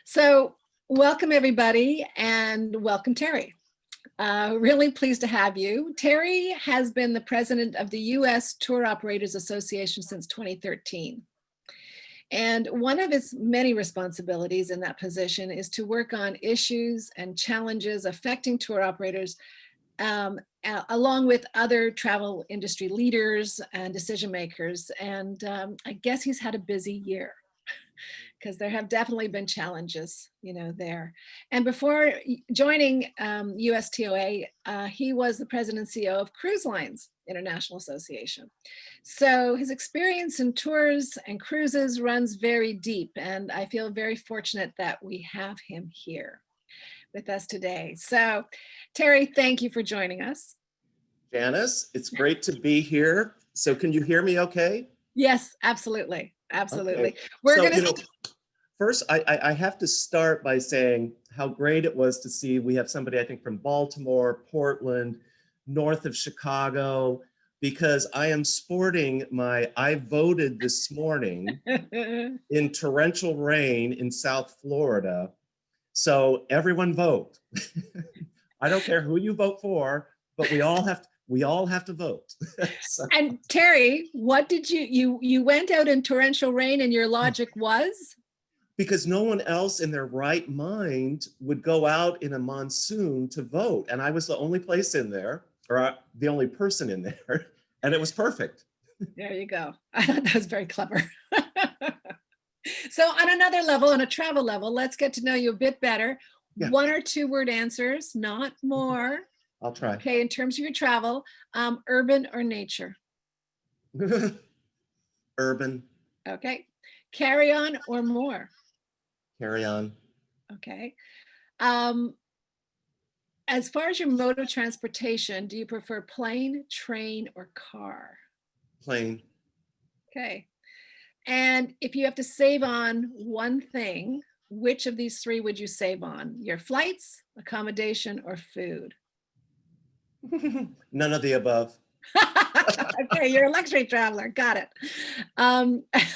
So welcome everybody and welcome Terry. Really pleased to have you. Terry has been the president of the US Tour Operators Association since 2013. And one of his many responsibilities in that position is to work on issues and challenges affecting tour operators along with other travel industry leaders and decision makers. And I guess he's had a busy year, because there have definitely been challenges, there. And before joining USTOA, he was the president and CEO of Cruise Lines International Association. So his experience in tours and cruises runs very deep, and I feel very fortunate that we have him here with us today. So Terry, thank you for joining us. Janice, it's great to be here. So can you hear me okay? Yes, absolutely. Absolutely. Okay. We're so, going to first, I have to start by saying how great it was to see we have somebody, I think, from Baltimore, Portland, north of Chicago, because I am sporting I voted this morning in torrential rain in South Florida. So everyone vote. I don't care who you vote for, but we all have to vote. So. And Terry, what did you went out in torrential rain and your logic was? Because no one else in their right mind would go out in a monsoon to vote. And I was the only place in there, or the only person in there, and it was perfect. There you go. I thought that was very clever. So on another level, on a travel level, let's get to know you a bit better. Yeah. 1 or 2 word answers, not more. I'll try. Okay, in terms of your travel, urban or nature? Urban. Okay. Carry on or more? Carry on. Okay. As far as your mode of transportation, do you prefer plane, train, or car? Plane. Okay. And if you have to save on one thing, which of these 3 would you save on? Your flights, accommodation, or food? None of the above. Okay, you're a luxury traveler. Got it.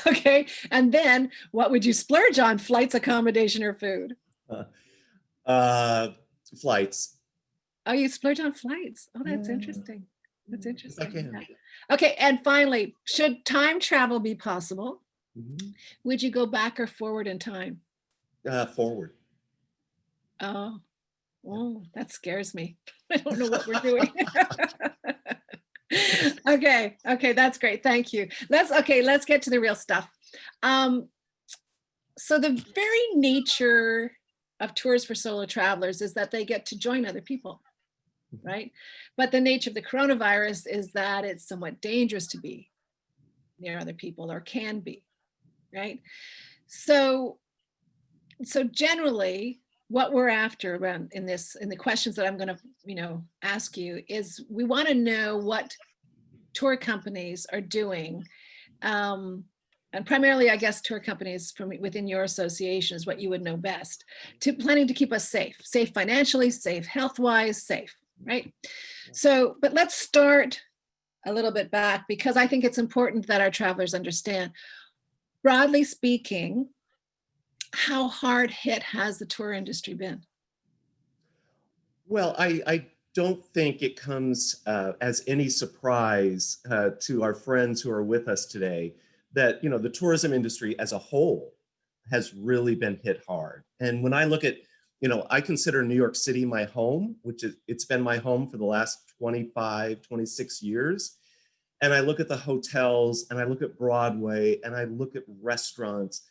Okay, and then what would you splurge on? Flights, accommodation, or food? Flights. Oh, you splurge on flights. Oh, that's interesting. That's interesting. I can. Okay, and finally, should time travel be possible, would you go back or forward in time? Forward. Oh, that scares me. I don't know what we're doing. Okay, that's great. Thank you. Let's get to the real stuff. So the very nature of tours for solo travelers is that they get to join other people, right? But the nature of the coronavirus is that it's somewhat dangerous to be near other people, or can be, right? So generally, what we're after around in the questions that I'm going to, ask you is, we want to know what tour companies are doing, and primarily, I guess, tour companies from within your association is what you would know best, planning to keep us safe financially, safe health-wise, safe, right? So, but let's start a little bit back, because I think it's important that our travelers understand, broadly speaking, how hard hit has the tour industry been? Well, I don't think it comes as any surprise to our friends who are with us today that, the tourism industry as a whole has really been hit hard. And when I look at, I consider New York City my home, it's been my home for the last 25, 26 years. And I look at the hotels, and I look at Broadway, and I look at restaurants.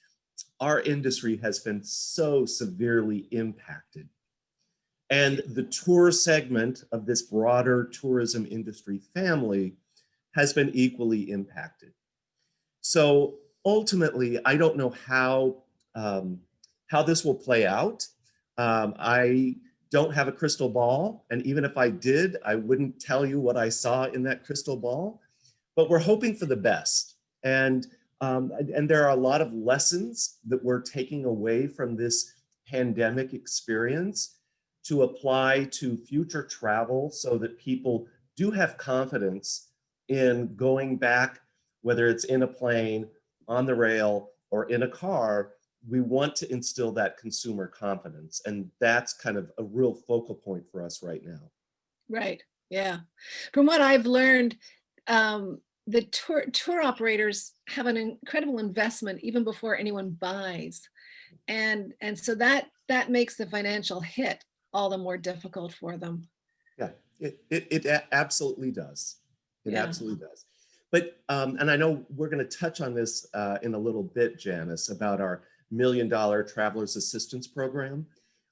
Our industry has been so severely impacted. And the tour segment of this broader tourism industry family has been equally impacted. So ultimately, I don't know how this will play out. I don't have a crystal ball, and even if I did, I wouldn't tell you what I saw in that crystal ball. But we're hoping for the best. And there are a lot of lessons that we're taking away from this pandemic experience to apply to future travel, so that people do have confidence in going back, whether it's in a plane, on the rail, or in a car, we want to instill that consumer confidence. And that's kind of a real focal point for us right now. Right. Yeah. From what I've learned, the tour operators have an incredible investment even before anyone buys. And so that makes the financial hit all the more difficult for them. Yeah, it absolutely does. It Yeah. absolutely does. But, and I know we're going to touch on this in a little bit, Janice, about our $1 Million Travelers Assistance Program.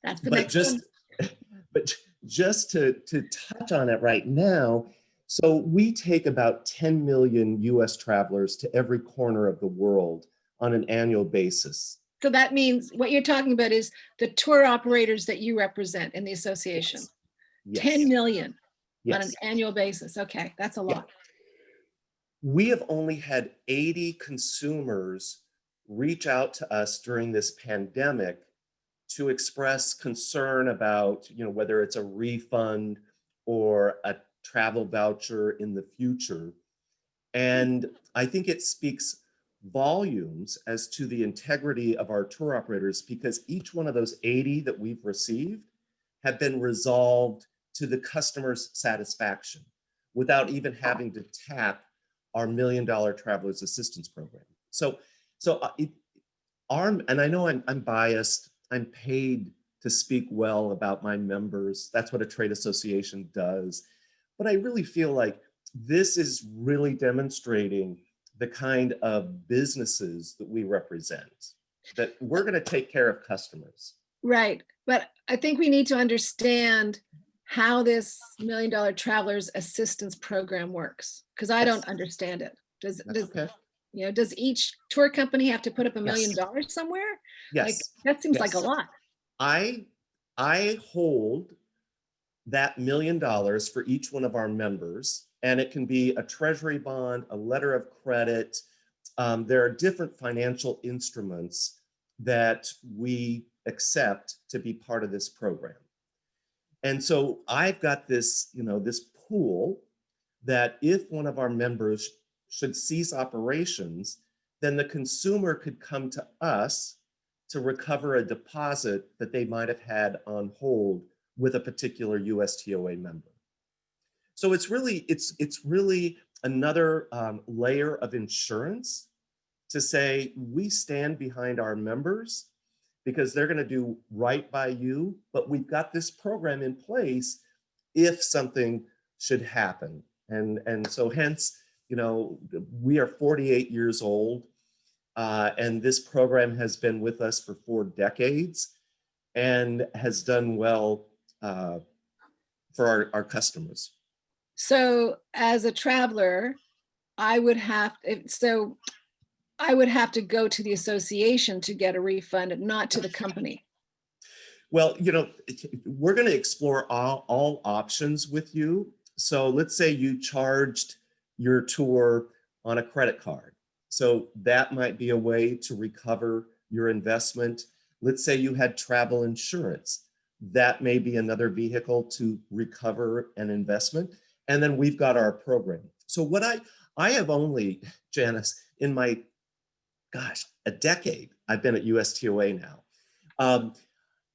That's the But next just, one. but just to touch on it right now, so we take about 10 million US travelers to every corner of the world on an annual basis. So that means what you're talking about is the tour operators that you represent in the association. Yes. 10 million on an Yes. annual basis. Okay, that's a lot. We have only had 80 consumers reach out to us during this pandemic to express concern about, whether it's a refund or a travel voucher in the future. And I think it speaks volumes as to the integrity of our tour operators, because each one of those 80 that we've received have been resolved to the customer's satisfaction without even having to tap our $1 Million Travelers Assistance Program. So and I know I'm biased. I'm paid to speak well about my members. That's what a trade association does. But I really feel like this is really demonstrating the kind of businesses that we represent, that we're going to take care of customers. Right. But I think we need to understand how this $1 Million Travelers Assistance Program works, because I don't understand it. Does each tour company have to put up $1 million somewhere? Yes. Like, that seems like a lot. I hold that $1 million for each one of our members, and it can be a treasury bond, a letter of credit. There are different financial instruments that we accept to be part of this program. And so I've got this, this pool that if one of our members should cease operations, then the consumer could come to us to recover a deposit that they might have had on hold with a particular USTOA member. So it's really another layer of insurance to say we stand behind our members because they're going to do right by you, but we've got this program in place if something should happen. And so hence, we are 48 years old, and this program has been with us for 4 decades and has done well for our customers. So as a traveler, I would have to go to the association to get a refund, not to the company. Well, we're going to explore all options with you. So let's say you charged your tour on a credit card. So that might be a way to recover your investment. Let's say you had travel insurance. That may be another vehicle to recover an investment. And then we've got our program. So what I have only, Janice, in my, a decade, I've been at USTOA now.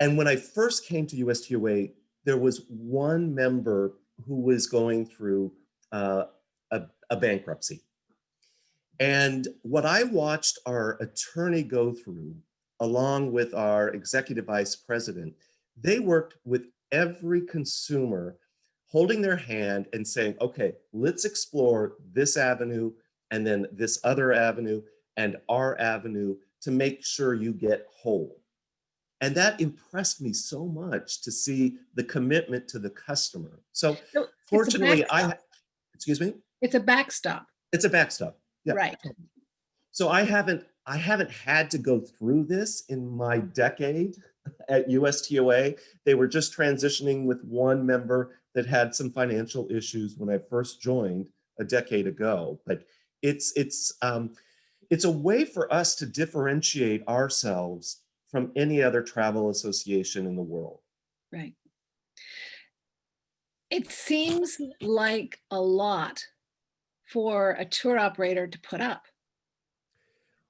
And when I first came to USTOA, there was one member who was going through a bankruptcy. And what I watched our attorney go through, along with our executive vice president, they worked with every consumer, holding their hand and saying, okay, let's explore this avenue and then this other avenue and our avenue to make sure you get whole. And that impressed me so much to see the commitment to the customer. So fortunately, excuse me? It's a backstop. It's a backstop. Yeah. Right. So I haven't had to go through this in my decade at USTOA. They were just transitioning with one member that had some financial issues when I first joined a decade ago. But it's a way for us to differentiate ourselves from any other travel association in the world. Right. It seems like a lot for a tour operator to put up,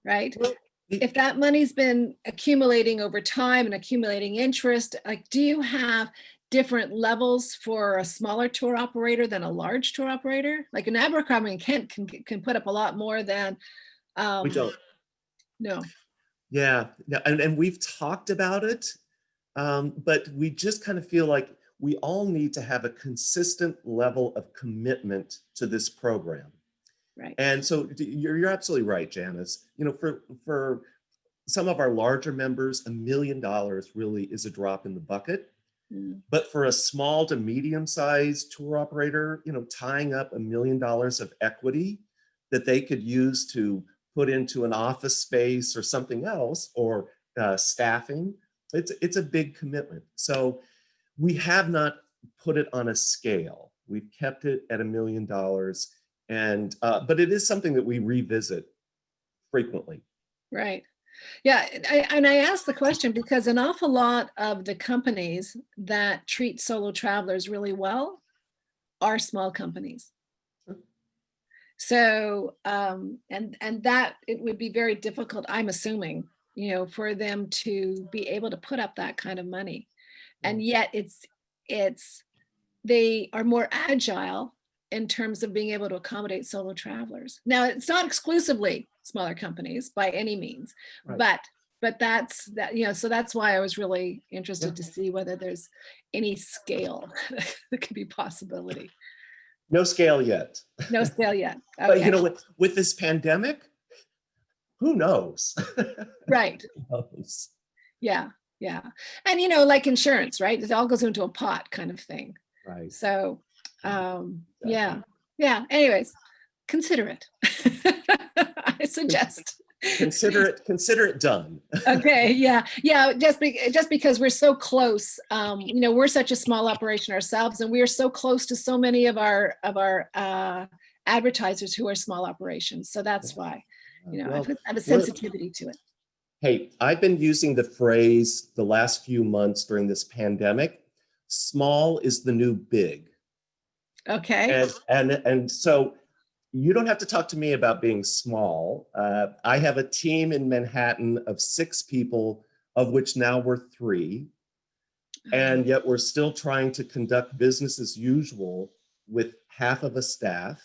right? Well, if that money's been accumulating over time and accumulating interest, like, do you have different levels for a smaller tour operator than a large tour operator? Like in Abercrombie and Kent can put up a lot more than, We don't. no, Yeah, yeah, and we've talked about it, but we just kind of feel like we all need to have a consistent level of commitment to this program. right. And so you're absolutely right, Janice. You know, for some of our larger members, $1 million really is a drop in the bucket. Mm, But for a small to medium-sized tour operator, you know, tying up $1 million of equity that they could use to put into an office space or something else, or staffing, it's a big commitment. So we have not put it on a scale. We've kept it at $1 million, and but it is something that we revisit frequently. right. Yeah, and I asked the question because an awful lot of the companies that treat solo travelers really well are small companies. So, and that it would be very difficult, I'm assuming, you know, for them to be able to put up that kind of money. And yet it's they are more agile in terms of being able to accommodate solo travelers. Now, it's not exclusively smaller companies by any means, Right. but that's that, you know, so that's why I was really Yeah. interested to see whether there's any scale that could be possibility. No scale yet. No scale yet. But you Okay. know, with this pandemic, who knows? Right. Who knows? Yeah. Yeah. And, you know, like insurance, right? It all goes into a pot kind of thing. Right. So, Exactly. yeah. Yeah. Anyways, consider it. I suggest. Consider it done. Okay. Yeah. Yeah. Just because we're so close, you know, we're such a small operation ourselves, and we are so close to so many of our advertisers who are small operations. So that's why, you know, Well, I have a we're, sensitivity to it. hey, I've been using the phrase the last few months during this pandemic, small is the new big. Okay. And so you don't have to talk to me about being small. I have a team in Manhattan of 6 people, of which now we're 3. And yet we're still trying to conduct business as usual with half of a staff.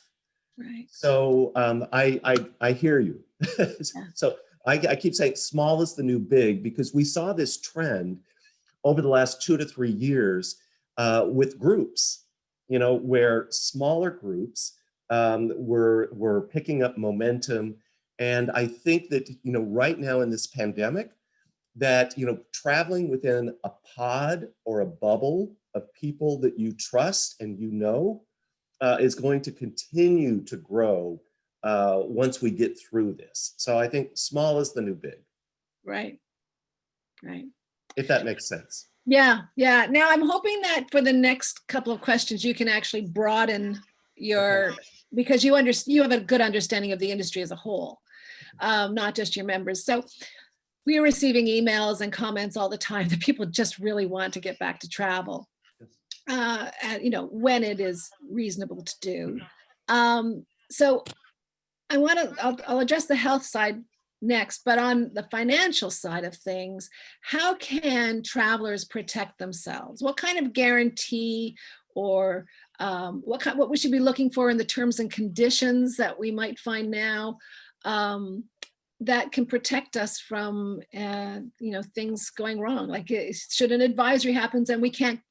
Right. So I hear you. Yeah. So I keep saying small is the new big, because we saw this trend over the last 2 to 3 years with groups, you know, where smaller groups were picking up momentum. And I think that, you know, right now in this pandemic, that, you know, traveling within a pod or a bubble of people that you trust and you know is going to continue to grow once we get through this. So I think small is the new big. Right. Right. If that makes sense. Yeah, yeah. Now I'm hoping that for the next couple of questions, you can actually broaden your, Okay. because you have a good understanding of the industry as a whole, not just your members. So we are receiving emails and comments all the time that people just really want to get back to travel, and, you know, when it is reasonable to do. So I'll address the health side next, but on the financial side of things, how can travelers protect themselves? What kind of guarantee or what we should be looking for in the terms and conditions that we might find now that can protect us from you know, things going wrong? Like, should an advisory happens and we can't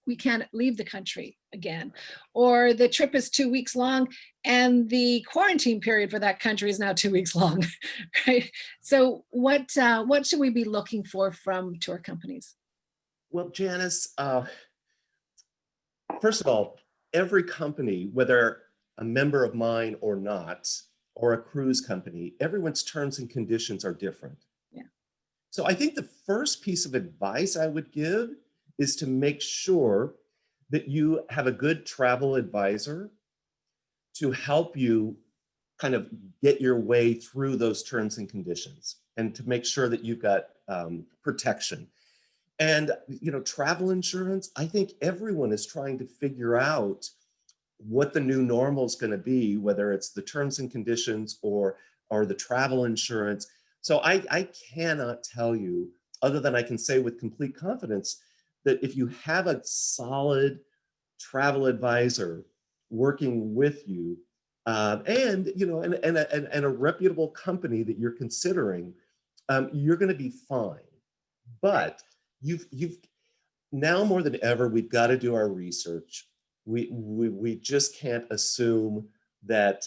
leave the country again, or the trip is 2 weeks long and the quarantine period for that country is now 2 weeks long, right? So what should we be looking for from tour companies? Well, Janice, first of all, every company, whether a member of mine or not, or a cruise company, everyone's terms and conditions are different. Yeah. So I think the first piece of advice I would give is to make sure that you have a good travel advisor to help you kind of get your way through those terms and conditions, and to make sure that you've got protection. And, you know, travel insurance, I think everyone is trying to figure out what the new normal is going to be, whether it's the terms and conditions or the travel insurance. So I cannot tell you, other than I can say with complete confidence, that if you have a solid travel advisor working with you, and and a reputable company that you're considering, you're going to be fine. But you've now more than ever, we've got to do our research. We just can't assume that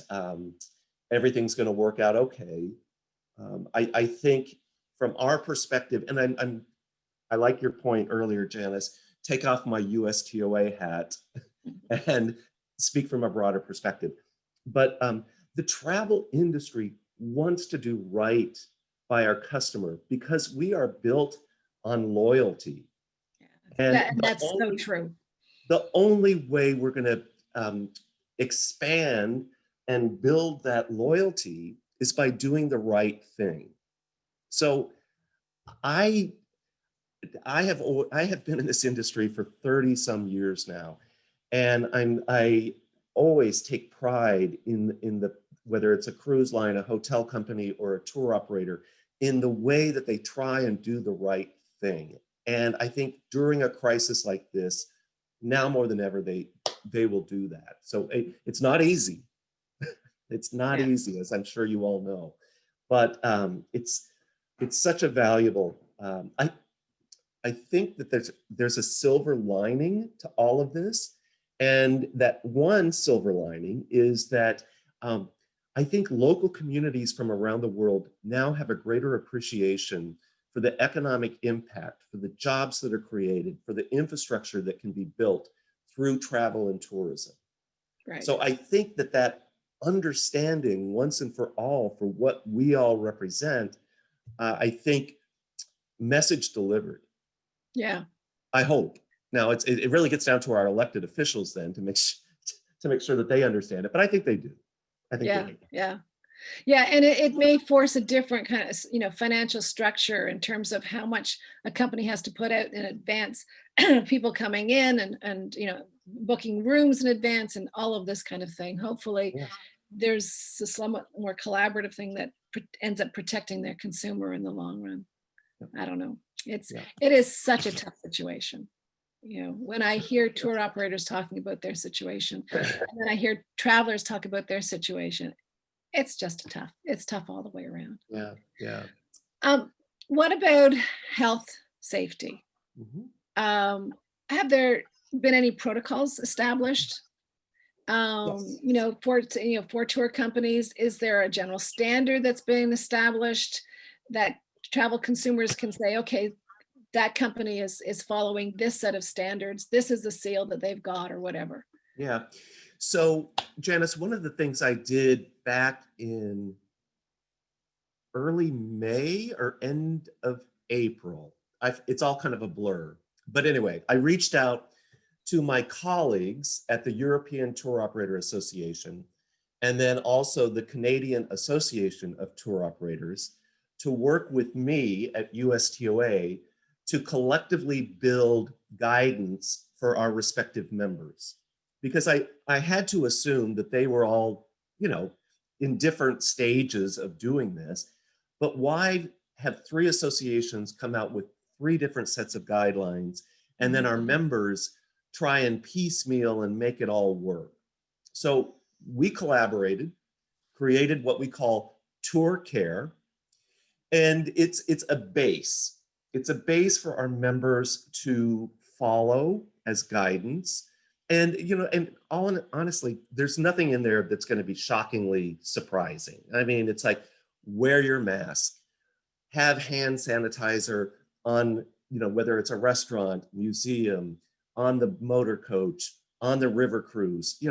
everything's going to work out okay. I think from our perspective, and I like your point earlier, Janice, take off my USTOA hat and speak from a broader perspective. But the travel industry wants to do right by our customer because we are built on loyalty. And That's so true. The only way we're going to expand and build that loyalty is by doing the right thing. So I have been in this industry for 30 some years now, and I always take pride in the, whether it's a cruise line, a hotel company, or a tour operator, in the way that they try and do the right thing. And I think during a crisis like this, now more than ever, they will do that. So it's not easy. It's not easy, as I'm sure you all know, but it's such a valuable. I think that there's a silver lining to all of this, and that one silver lining is that I think local communities from around the world now have a greater appreciation for the economic impact, for the jobs that are created, for the infrastructure that can be built through travel and tourism. Right. So I think that understanding once and for all for what we all represent, I think message delivered. Yeah. I hope. Now it really gets down to our elected officials then to make sure that they understand it, but I think they do. I think they do. Yeah, and it may force a different kind of, financial structure in terms of how much a company has to put out in advance, people coming in and booking rooms in advance and all of this kind of thing. Hopefully, there's a somewhat more collaborative thing that ends up protecting their consumer in the long run. I don't know. It is such a tough situation. When I hear tour operators talking about their situation, and then I hear travelers talk about their situation, it's just tough. It's tough all the way around. Yeah. What about health safety? Mm-hmm. Have there been any protocols established? Yes. For tour companies, is there a general standard that's been established that travel consumers can say, okay, that company is following this set of standards. This is the seal that they've got or whatever. Yeah. So Janice, one of the things I did back in early May or end of April, it's all kind of a blur. But anyway, I reached out to my colleagues at the European Tour Operator Association, and then also the Canadian Association of Tour Operators, to work with me at USTOA to collectively build guidance for our respective members. Because I had to assume that they were all, in different stages of doing this, but why have three associations come out with three different sets of guidelines, and then our members try and piecemeal and make it all work? So we collaborated, created what we call Tour Care, and it's a base. It's a base for our members to follow as guidance. And honestly, there's nothing in there that's going to be shockingly surprising. I mean, it's like, wear your mask, have hand sanitizer on, whether it's a restaurant, museum, on the motor coach, on the river cruise,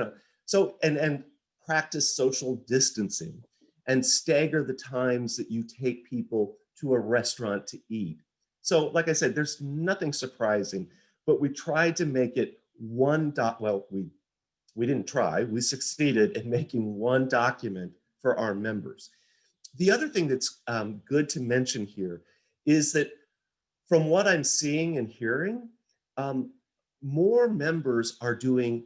so, and practice social distancing and stagger the times that you take people to a restaurant to eat. So, like I said, there's nothing surprising, but we tried to make it we didn't try, we succeeded in making one document for our members. The other thing that's good to mention here is that from what I'm seeing and hearing, more members are doing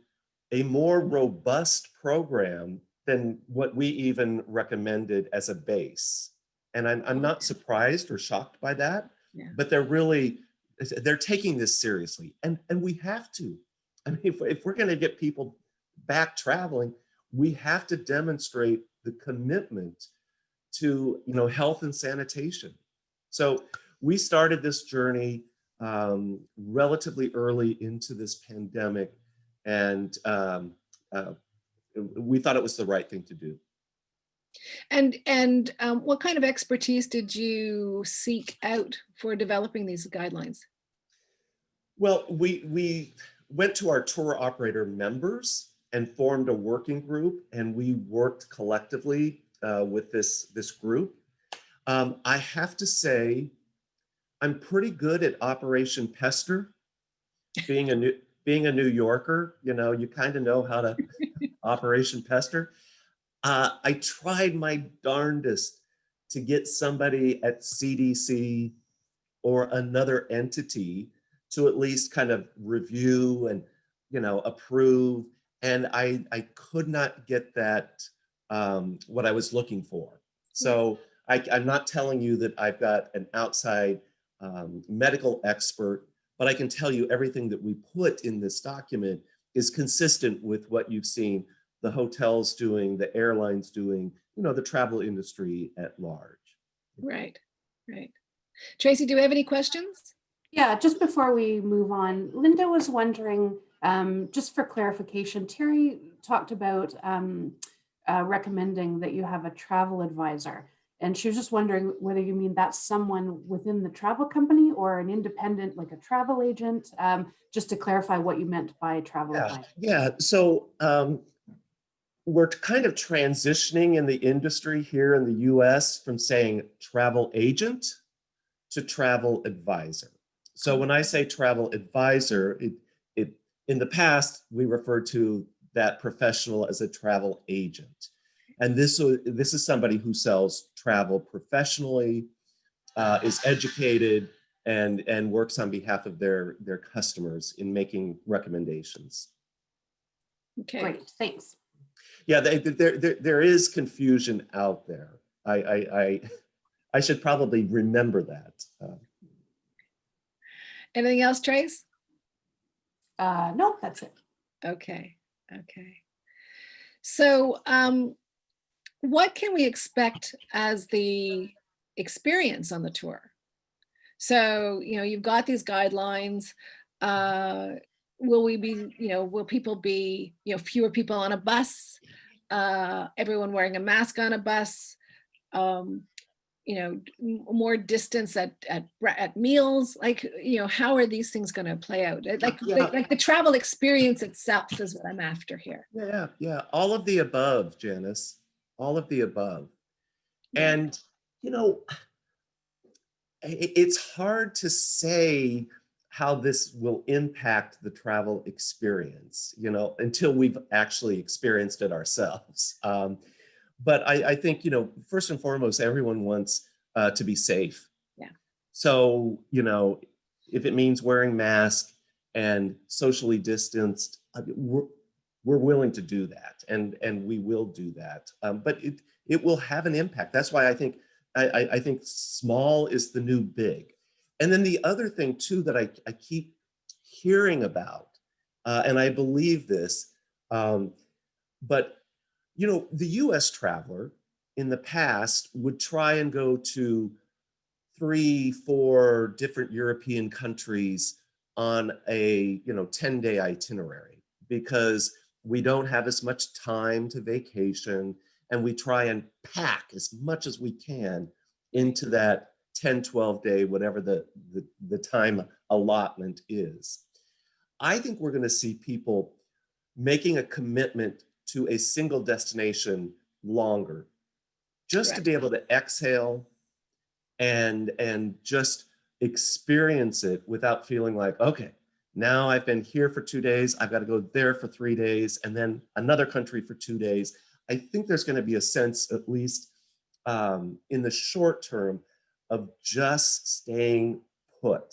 a more robust program than what we even recommended as a base. And I'm not surprised or shocked by that, Yeah. but they're taking this seriously. And we have to. I mean, if we're going to get people back traveling, we have to demonstrate the commitment to, health and sanitation. So we started this journey relatively early into this pandemic, and we thought it was the right thing to do. And what kind of expertise did you seek out for developing these guidelines? Well, we went to our tour operator members and formed a working group, and we worked collectively with this group. I have to say, I'm pretty good at Operation Pester. Being a New Yorker, you kind of know how to Operation Pester. I tried my darndest to get somebody at CDC or another entity to at least kind of review and, approve. And I could not get that, what I was looking for. So I'm not telling you that I've got an outside medical expert, but I can tell you everything that we put in this document is consistent with what you've seen the hotels doing, the airlines doing, the travel industry at large. Right. Tracy, do you have any questions? Yeah, just before we move on, Linda was wondering, just for clarification, Terry talked about recommending that you have a travel advisor. And she was just wondering whether you mean that's someone within the travel company or an independent, like a travel agent, just to clarify what you meant by travel advisor. Yeah, so we're kind of transitioning in the industry here in the US from saying travel agent to travel advisor. So when I say travel advisor, it in the past, we referred to that professional as a travel agent. And this is somebody who sells travel professionally, is educated, and works on behalf of their customers in making recommendations. Okay. Great, thanks. Yeah, there is confusion out there. I should probably remember that. Anything else, Trace? No, that's it. Okay. So what can we expect as the experience on the tour? So, you've got these guidelines. Will people be, fewer people on a bus, everyone wearing a mask on a bus, more distance at meals, how are these things going to play out? Like the travel experience itself is what I'm after here. Yeah. All of the above, Janice. All of the above. Yeah. And, it's hard to say how this will impact the travel experience, until we've actually experienced it ourselves. But I think, first and foremost, everyone wants to be safe. Yeah. So, if it means wearing masks and socially distanced, we're willing to do that, and we will do that. But it will have an impact. That's why I think small is the new big. And then the other thing too that I keep hearing about, and I believe this, but the US traveler in the past would try and go to 3-4 different European countries on a 10-day itinerary, because we don't have as much time to vacation, and we try and pack as much as we can into that 10-12 day, whatever the time allotment is. I think we're going to see people making a commitment to a single destination longer, just to be able to exhale and just experience it without feeling like, okay, now I've been here for 2 days, I've got to go there for 3 days, and then another country for 2 days. I think there's going to be a sense, at least in the short term, of just staying put.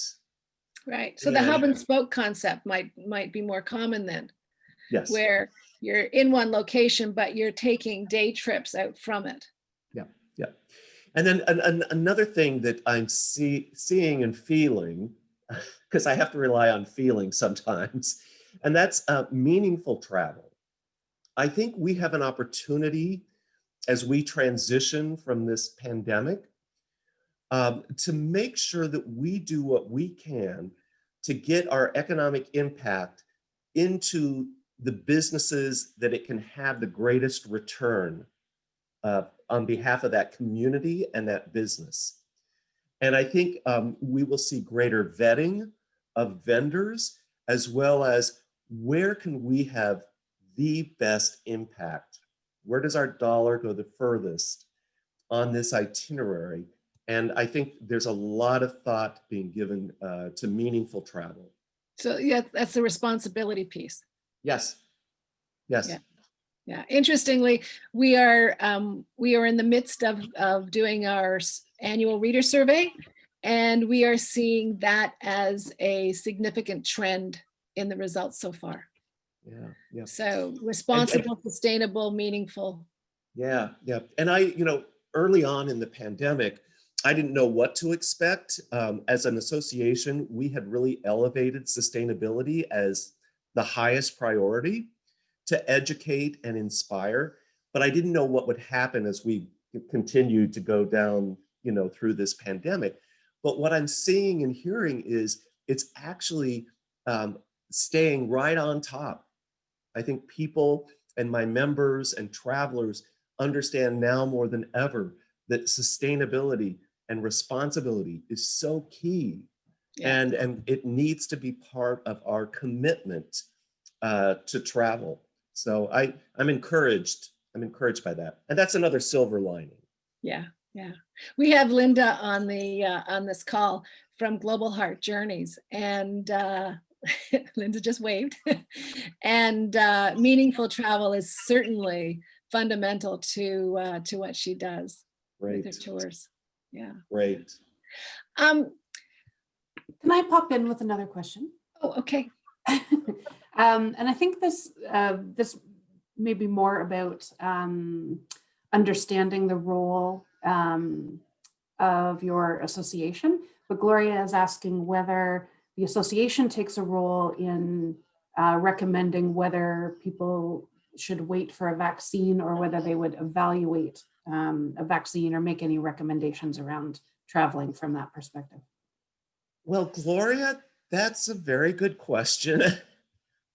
Right. So the hub and spoke concept might be more common then. Yes. Where you're in one location, but you're taking day trips out from it. Yeah. And then another thing that I'm seeing and feeling, because I have to rely on feeling sometimes, and that's meaningful travel. I think we have an opportunity as we transition from this pandemic to make sure that we do what we can to get our economic impact into the businesses that it can have the greatest return on behalf of that community and that business. And I think we will see greater vetting of vendors, as well as where can we have the best impact? Where does our dollar go the furthest on this itinerary? And I think there's a lot of thought being given to meaningful travel. So yeah, that's the responsibility piece. Yes, yes. Yeah. Yeah, interestingly, we are in the midst of doing our annual reader survey, and we are seeing that as a significant trend in the results so far. Yeah, yeah. So responsible, sustainable, meaningful. Yeah, yeah. And early on in the pandemic, I didn't know what to expect. As an association, we had really elevated sustainability as the highest priority to educate and inspire, but I didn't know what would happen as we continued to go down, through this pandemic. But what I'm seeing and hearing is it's actually staying right on top. I think people and my members and travelers understand now more than ever that sustainability and responsibility is so key. Yeah. And it needs to be part of our commitment to travel. So I'm encouraged. I'm encouraged by that, and that's another silver lining. Yeah, yeah. We have Linda on this call from Global Heart Journeys, and Linda just waved. And meaningful travel is certainly fundamental to what she does with her tours. Yeah. Great. Can I pop in with another question? Oh, okay. And I think this may be more about understanding the role of your association. But Gloria is asking whether the association takes a role in recommending whether people should wait for a vaccine or whether they would evaluate a vaccine or make any recommendations around traveling from that perspective. Well, Gloria, that's a very good question.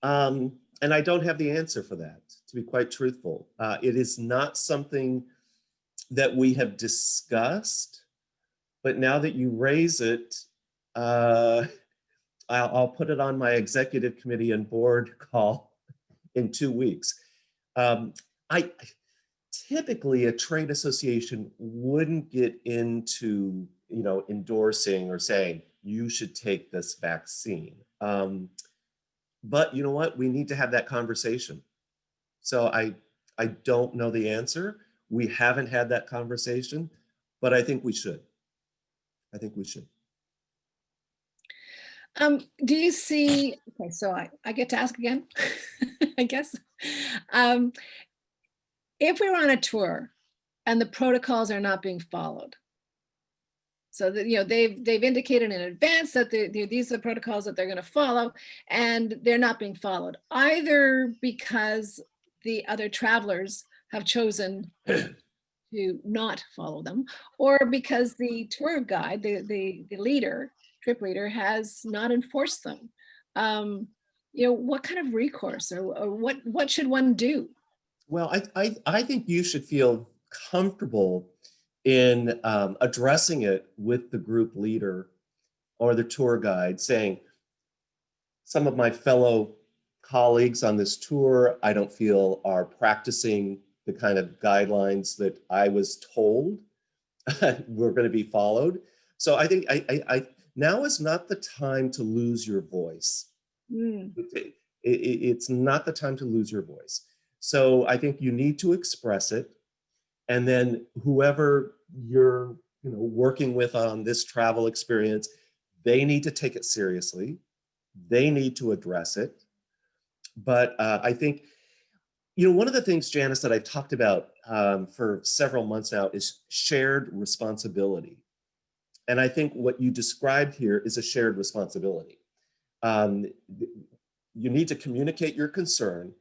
And I don't have the answer for that, to be quite truthful. It is not something that we have discussed, but now that you raise it, I'll put it on my executive committee and board call in 2 weeks. Typically a trade association wouldn't get into, endorsing or saying, you should take this vaccine. But you know what? We need to have that conversation. So I don't know the answer. We haven't had that conversation, but I think we should. I think we should. Do you see, okay, so I get to ask again, I guess. If we're on a tour and the protocols are not being followed, so that, they've indicated in advance that these are the protocols that they're going to follow, and they're not being followed, either because the other travelers have chosen to not follow them, or because the tour guide, the leader, trip leader, has not enforced them. What kind of recourse or what should one do? Well, I think you should feel comfortable in addressing it with the group leader or the tour guide, saying, some of my fellow colleagues on this tour, I don't feel are practicing the kind of guidelines that I was told were going to be followed. So I think I now is not the time to lose your voice. It's not the time to lose your voice. So I think you need to express it. And then whoever you're working with on this travel experience, they need to take it seriously. They need to address it. But I think, one of the things, Janice, that I've talked about for several months now is shared responsibility. And I think what you described here is a shared responsibility. You need to communicate your concern,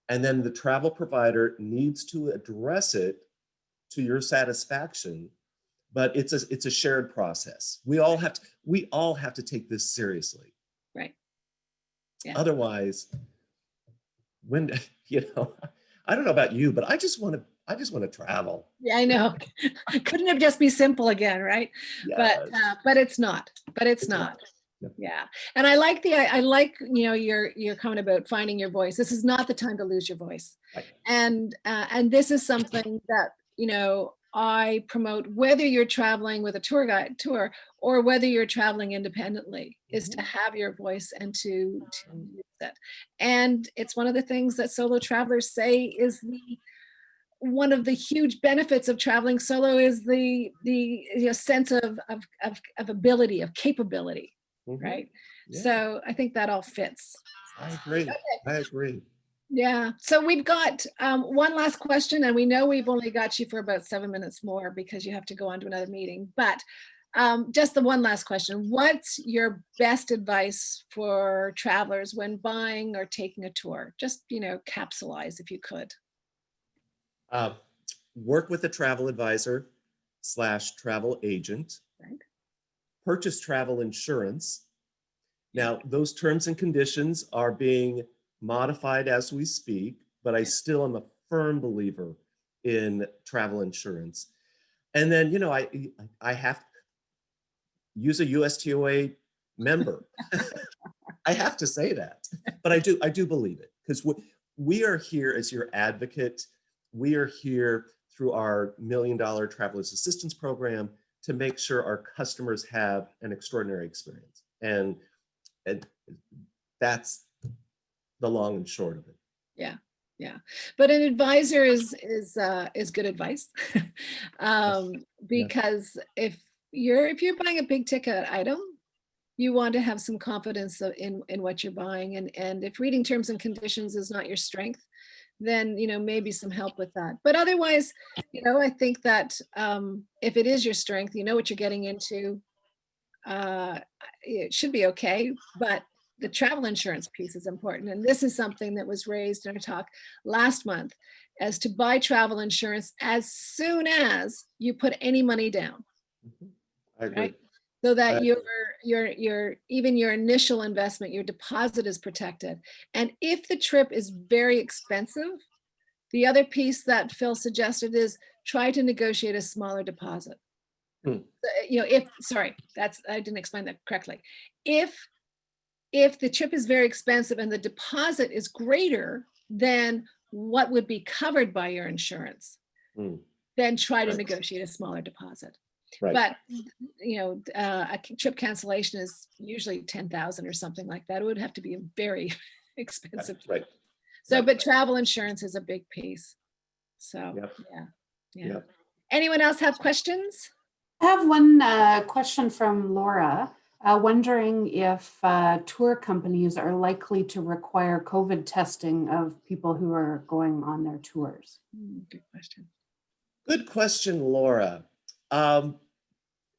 and then the travel provider needs to address it to your satisfaction. But it's a shared process. We all have to take this seriously. Right. Yeah. Otherwise, when I don't know about you, but I just want to travel. Yeah, I know. Couldn't it just be simple again, right? Yes. But it's not. But it's not. Yeah. Yeah. And I like your comment about finding your voice. This is not the time to lose your voice. Right. And this is something that I promote, whether you're traveling with a tour or whether you're traveling independently, is to have your voice and to use it. And it's one of the things that solo travelers say is one of the huge benefits of traveling solo is the sense of ability, of capability, right? Yeah. So I think that all fits. I agree. Okay. I agree. Yeah. So we've got one last question, and we know we've only got you for about 7 minutes more because you have to go on to another meeting. But just the one last question. What's your best advice for travelers when buying or taking a tour? Just, capsulize if you could. Work with a travel advisor / travel agent. Right. Purchase travel insurance. Now, those terms and conditions are being modified as we speak, but I still am a firm believer in travel insurance. And then, I have to use a USTOA member. I have to say that, but I do believe it, because we are here as your advocate. We are here through our $1 Million Travelers Assistance Program to make sure our customers have an extraordinary experience. And that's the long and short of it. Yeah. But an advisor is good advice. Because if you're buying a big ticket item, you want to have some confidence in what you're buying. And if reading terms and conditions is not your strength, then maybe some help with that. But otherwise, I think that if it is your strength, you know what you're getting into, it should be okay. But the travel insurance piece is important. And this is something that was raised in our talk last month, as to buy travel insurance as soon as you put any money down. I agree. Right? So that even your initial investment, your deposit is protected. And if the trip is very expensive, the other piece that Phil suggested is try to negotiate a smaller deposit. I didn't explain that correctly. If the trip is very expensive and the deposit is greater than what would be covered by your insurance, then try to negotiate a smaller deposit. Right. But a trip cancellation is usually 10,000 or something like that. It would have to be a very expensive. Right. So, but travel insurance is a big piece. So, yeah. Anyone else have questions? I have one question from Laura, wondering if tour companies are likely to require COVID testing of people who are going on their tours. Good question. Good question, Laura.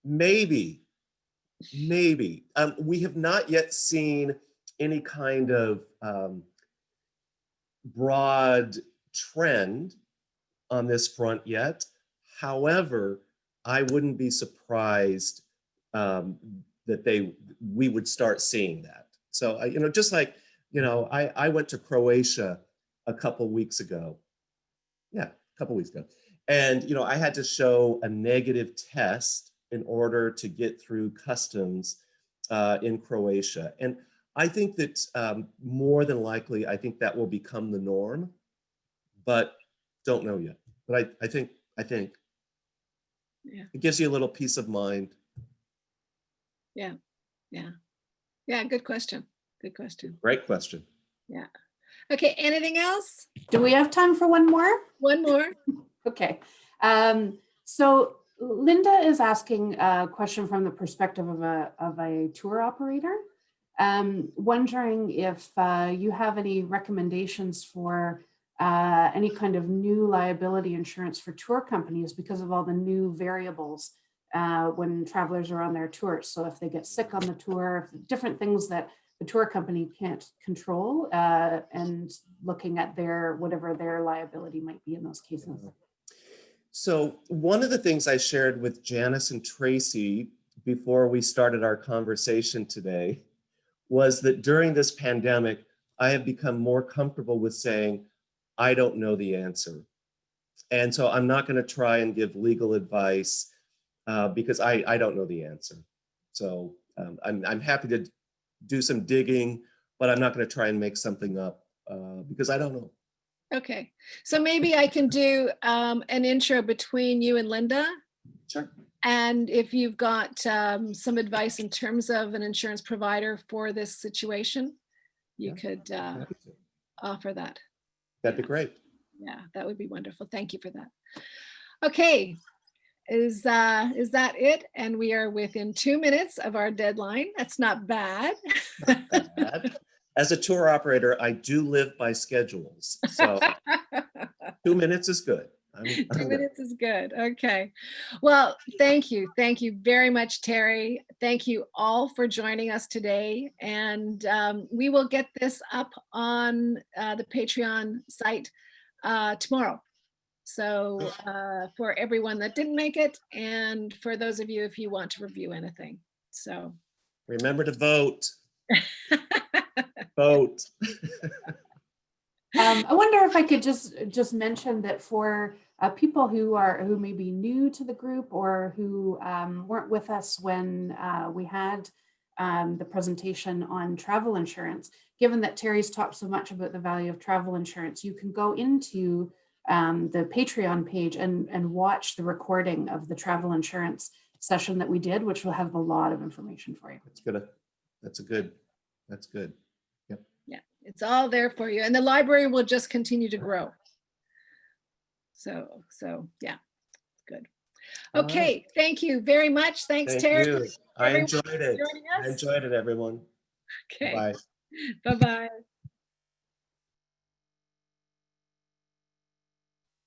Maybe. We have not yet seen any kind of broad trend on this front yet. However, I wouldn't be surprised that we would start seeing that. So, just like, I went to Croatia a couple weeks ago. And, I had to show a negative test in order to get through customs in Croatia. And I think that more than likely, I think that will become the norm, but don't know yet. But I think it gives you a little peace of mind. Yeah. Good question. Great question. Yeah. Okay. Anything else? Do we have time for one more? One more. Okay. So Linda is asking a question from the perspective of a tour operator, wondering if you have any recommendations for any kind of new liability insurance for tour companies because of all the new variables when travelers are on their tours. So if they get sick on the tour, different things that the tour company can't control, and looking at whatever their liability might be in those cases. So one of the things I shared with Janice and Tracy before we started our conversation today was that during this pandemic, I have become more comfortable with saying, I don't know the answer. And so I'm not going to try and give legal advice because I don't know the answer. So I'm happy to do some digging, but I'm not going to try and make something up because I don't know. Okay, so maybe I can do an intro between you and Linda. Sure. And if you've got some advice in terms of an insurance provider for this situation, you could offer that. That'd be great. Yeah, that would be wonderful. Thank you for that. Okay, is that it? And we are within 2 minutes of our deadline. That's not bad. Not bad. As a tour operator, I do live by schedules. So 2 minutes is good. 2 minutes is good. Okay. Well, thank you. Thank you very much, Terry. Thank you all for joining us today. And we will get this up on the Patreon site tomorrow. So for everyone that didn't make it, and for those of you if you want to review anything. So remember to vote. Vote. I wonder if I could just mention that for people who may be new to the group or who weren't with us when we had the presentation on travel insurance, given that Terry's talked so much about the value of travel insurance, you can go into the Patreon page and watch the recording of the travel insurance session that we did, which will have a lot of information for you. That's good. That's good. Yep. Yeah, it's all there for you. And the library will just continue to grow. So yeah, good. Okay, right. Thank you very much. Thanks, Thank Terry. you. I enjoyed it. Joining us. I enjoyed it, everyone. Okay. Bye. Bye-bye.